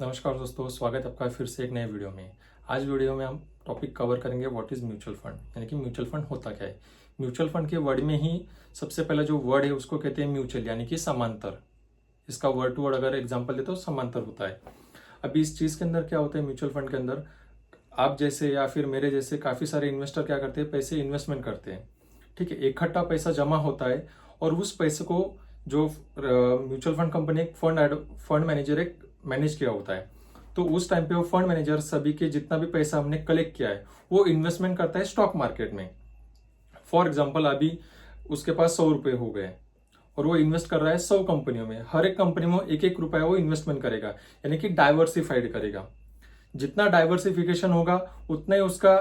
नमस्कार दोस्तों, स्वागत है आपका फिर से एक नए वीडियो में। आज वीडियो में हम टॉपिक कवर करेंगे व्हाट इज़ म्यूचुअल फंड, यानी कि म्यूचुअल फंड होता क्या है। म्यूचुअल फंड के वर्ड में ही सबसे पहला जो वर्ड है उसको कहते हैं म्यूचुअल, यानी कि समांतर। इसका वर्ड टू वर्ड अगर एग्जाम्पल दे तो समांतर होता है। अभी इस चीज़ के अंदर क्या होता है, म्यूचुअल फंड के अंदर आप जैसे या फिर मेरे जैसे काफ़ी सारे इन्वेस्टर क्या करते हैं, पैसे इन्वेस्टमेंट करते हैं। ठीक है, इकट्ठा पैसा जमा होता है और उस पैसे को जो म्यूचुअल फंड कंपनी एक फंड मैनेजर एक मैनेज किया होता है। तो उस टाइम पे वो फंड मैनेजर सभी के जितना भी पैसा हमने कलेक्ट किया है वो इन्वेस्टमेंट करता है स्टॉक मार्केट में। फॉर एग्जाम्पल अभी उसके पास 100 रुपए हो गए और वो इन्वेस्ट कर रहा है 100 कंपनियों में। हर एक कंपनी में एक एक रुपया वो इन्वेस्टमेंट करेगा, यानी कि डाइवर्सिफाइड करेगा। जितना डाइवर्सिफिकेशन होगा उतना ही उसका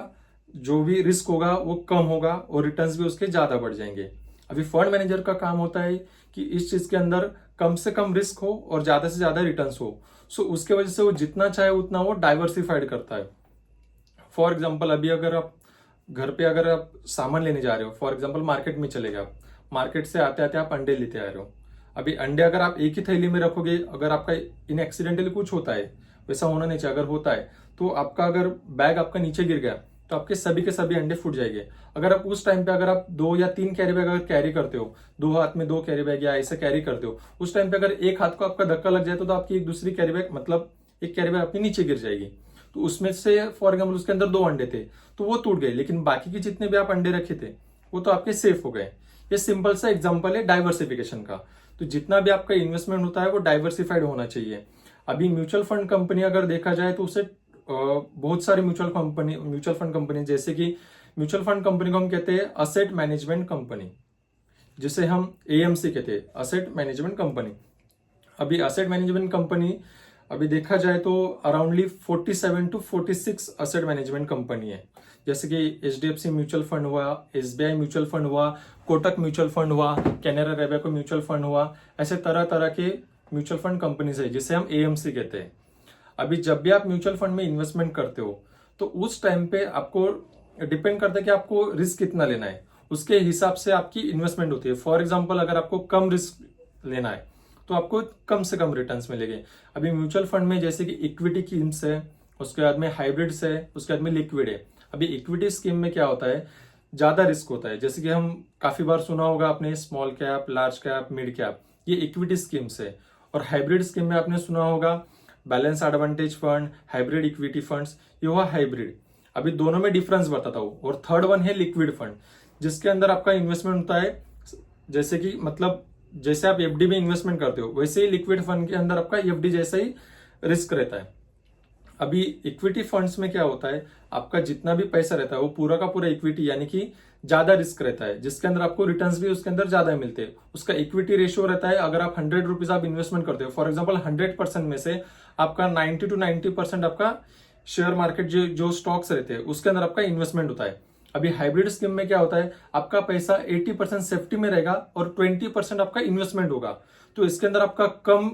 जो भी रिस्क होगा वो कम होगा और रिटर्न्स भी उसके ज्यादा बढ़ जाएंगे। अभी फंड मैनेजर का काम होता है कि इस चीज के अंदर कम से कम रिस्क हो और ज्यादा से ज्यादा रिटर्न्स हो। सो उसके वजह से वो जितना चाहे उतना वो डाइवर्सिफाइड करता है। फॉर एग्जाम्पल अभी अगर आप घर पे अगर आप सामान लेने जा रहे हो, फॉर एग्जाम्पल मार्केट में चले गए, आप मार्केट से आते आते आप अंडे लेते आ रहे हो। अभी अंडे अगर आप एक ही थैली में रखोगे, अगर आपका इन एक्सीडेंटली कुछ होता है, वैसा होना नहीं चाहिए, अगर होता है तो आपका अगर बैग आपका नीचे गिर गया तो आपके सभी के सभी अंडे फूट जाएंगे। अगर आप उस टाइम पे अगर आप 2 या 3 कैरी बैग अगर कैरी करते हो, 2 हाथ में 2 कैरी बैग या ऐसे कैरी करते हो, उस टाइम पे अगर एक हाथ को आपका धक्का लग जाए तो आपकी एक दूसरी कैरी बैग मतलब एक कैरी बैग आपकी नीचे गिर जाएगी। तो उसमें से फॉर एग्जाम्पल उसके अंदर 2 अंडे थे तो वो टूट गए, लेकिन बाकी के जितने भी आप अंडे रखे थे वो तो आपके सेफ हो गए। ये सिंपल सा एग्जाम्पल है डाइवर्सिफिकेशन का। तो जितना भी आपका इन्वेस्टमेंट होता है वो डाइवर्सिफाइड होना चाहिए। अभी म्यूचुअल फंड कंपनी अगर देखा जाए तो उसे बहुत सारी म्यूचुअल फंड कंपनी, जैसे कि म्यूचुअल फंड कंपनी को हम कहते हैं असेट मैनेजमेंट कंपनी, जिसे हम एएमसी कहते हैं, असेट मैनेजमेंट कंपनी। अभी असेट मैनेजमेंट कंपनी अभी देखा जाए तो अराउंडली 47 to 46 असेट मैनेजमेंट कंपनी है। जैसे कि एचडीएफसी म्यूचुअल फंड हुआ, एसबीआई म्यूचुअल फंड हुआ, कोटक म्यूचुअल फंड हुआ, कैनरा रेबेको म्यूचुअल फंड हुआ। ऐसे तरह तरह के म्यूचुअल फंड कंपनीज है जिसे हम एएमसी कहते हैं। अभी जब भी आप म्यूचुअल फंड में इन्वेस्टमेंट करते हो तो उस टाइम पे आपको डिपेंड करता है कि आपको रिस्क कितना लेना है, उसके हिसाब से आपकी इन्वेस्टमेंट होती है। फॉर एग्जाम्पल अगर आपको कम रिस्क लेना है तो आपको कम से कम रिटर्न्स मिलेंगे। अभी म्यूचुअल फंड में जैसे कि इक्विटी स्कीम्स है, उसके बाद में हाइब्रिड्स है, उसके बाद में लिक्विड है। अभी इक्विटी स्कीम में क्या होता है, ज्यादा रिस्क होता है। जैसे कि हम काफी बार सुना होगा आपने small cap, large cap, mid cap, ये इक्विटी स्कीम्स है। और हाइब्रिड स्कीम में आपने सुना होगा balance advantage fund, hybrid equity funds, ये हुआ हाइब्रिड। अभी दोनों में डिफरेंस बताता हूँ। और थर्ड वन है लिक्विड फंड, जिसके अंदर आपका इन्वेस्टमेंट होता है जैसे कि मतलब जैसे आप एफडी में इन्वेस्टमेंट करते हो वैसे ही लिक्विड फंड के अंदर आपका एफडी जैसा ही रिस्क रहता है। अभी इक्विटी फंड्स में क्या होता है, आपका जितना भी पैसा रहता है वो पूरा का पूरा इक्विटी, यानी कि ज्यादा रिस्क रहता है, जिसके अंदर आपको रिटर्न्स भी उसके अंदर ज्यादा मिलते हैं। उसका इक्विटी रेशियो रहता है, अगर आप 100 रुपीज आप इन्वेस्टमेंट करते हो, फॉर एग्जाम्पल 100% में से आपका 90 to 90% आपका शेयर मार्केट जो स्टॉक्स रहते हैं उसके अंदर आपका इन्वेस्टमेंट होता है। अभी हाइब्रिड स्कीम में क्या होता है, आपका पैसा 80% सेफ्टी में रहेगा और 20% आपका इन्वेस्टमेंट होगा। तो इसके अंदर आपका कम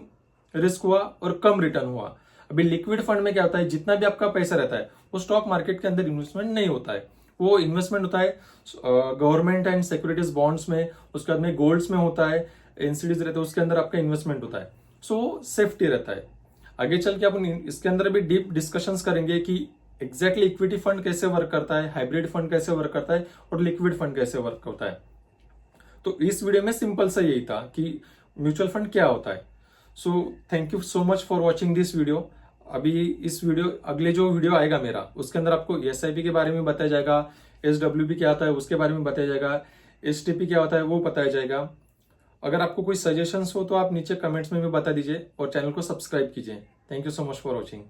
रिस्क हुआ और कम रिटर्न हुआ। अभी लिक्विड फंड में क्या होता है, जितना भी आपका पैसा रहता है वो स्टॉक मार्केट के अंदर इन्वेस्टमेंट नहीं होता है, वो इन्वेस्टमेंट होता है गवर्नमेंट एंड सिक्योरिटीज बॉन्ड्स में, उसके बाद में गोल्ड्स में होता है, एनसीडीज रहते हैं, उसके अंदर आपका इन्वेस्टमेंट होता है। सो सेफ्टी रहता है। आगे चल के अपन इसके अंदर भी डीप डिस्कशंस करेंगे कि एग्जैक्टली इक्विटी फंड कैसे वर्क करता है, हाइब्रिड फंड कैसे वर्क करता है और लिक्विड फंड कैसे वर्क करता है। तो इस वीडियो में सिंपल सा यही था कि म्यूचुअल फंड क्या होता है। So thank you so much for watching this video. अभी इस वीडियो अगले जो वीडियो आएगा मेरा, उसके अंदर आपको एसआईपी के बारे में बताया जाएगा, एसडब्ल्यूपी क्या होता है उसके बारे में बताया जाएगा, एसटीपी क्या होता है वो बताया जाएगा। अगर आपको कोई सजेशंस हो तो आप नीचे कमेंट्स में भी बता दीजिए और चैनल को सब्सक्राइब कीजिए। Thank you so much for watching.